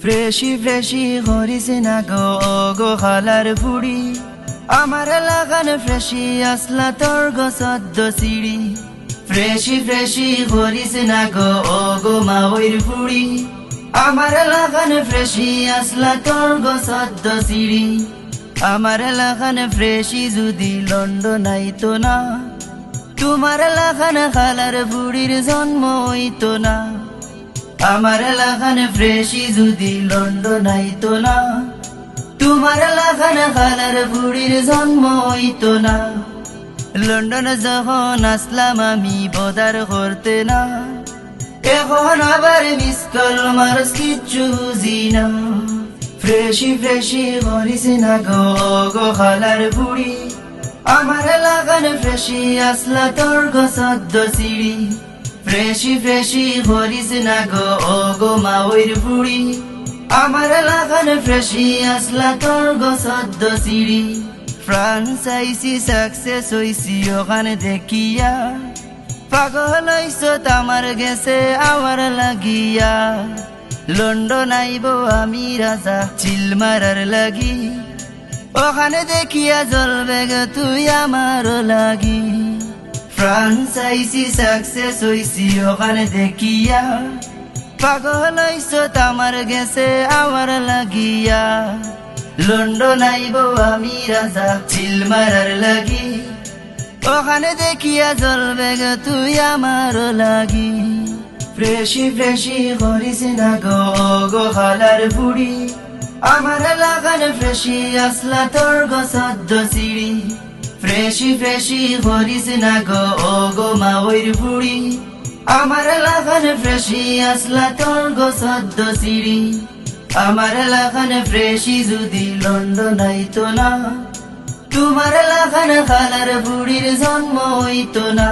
ফ্রেশি ফ্রেশি করিস না গো খালার ফুড়ি আমার লাগান ফ্রেশি আসলা তোর গো সদ্য সিঁড়ি ফ্রেশি ফ্রেশি করিস না গো মাওইর ফুড়ি আমার লাগান ফ্রেশি আসলা তোর গো সদ্য সিঁড়ি আমার লাগান ফ্রেশি যদি লন্ডন আইতো না তোমার লাগান খালার বুড়ির জন্ম হইতো না আমার লাগান ফ্রেশি যদি লন্ডন আইতো না তোমার লাগান খালার বুড়ির জন্ম হইতো না লন্ডন যখন আসলাম আমি বদার করতে না এখন আবার মিস কল মারস কিচ্ছু বুঝি না ফ্রেশি ফ্রেশি করিস না গো খালার বুড়ি আমার লাগান ফ্রেশি আসলা তোর গো সদ্য সিঁড়ি ফ্রেশি ফ্রেশি করিস না গো মাওইর বুড়ি আমার লাগান ফ্রেশি আসলা তোর গো সদ্য সিঁড়ি ফ্রান্স আইসি সাকসেস হইসি ওখানে দেখিয়া পাগল হইস আমার গেছে আমার লাগিয়া লন্ডন আইব আমি রাজা চিল মারার লাগি ওখানে দেখিয়া জ্বলবে গে তুই আমার লাগি ফ্রান্স আইসি সাকসেস হইসি ওখানে দেখিয়া পাগল হইস আমার গেছে আমার লাগিয়া লন্ডন আইব আমি রাজা চিল মারার লাগি ওখানে দেখিয়া জ্বলবে গে তুই আমার লাগি ফ্রেশি ফ্রেশি করিস না গো খালার বুড়ি আমার লাগান ফ্রেশি আসলা তোর গো সদ্য সিঁড়ি ফ্রেশি ফ্রেশি করিস না গো মাওইর বুড়ি আমার লাগান ফ্রেশি আসলা তোর গো সদ্য সিঁড়ি আমার লাগান ফ্রেশি যদি লন্ডন আইতো না তোমার লাগান খালার বুড়ির জন্ম হইতো না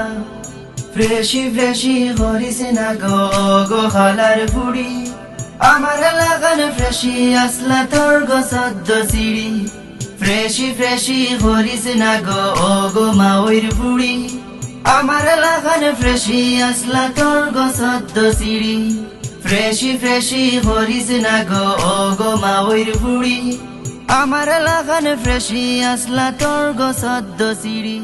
ফ্রেশি ফ্রেশি করিস না গো খালার বুড়ি আমার লাগান ফ্রেশি আসলা তোর গো সদ্য সিঁড়ি ফ্রেশি ফ্রেশি করিস না গো মাওইর বুড়ি আমার লাগান ফ্রেশি আসলা তোর গো সদ্য সিঁড়ি ফ্রেশি ফ্রেশি করিস না গো মাওইর বুড়ি আমার লাগান ফ্রেশি আসলা তোর গো সদ্য সিঁড়ি।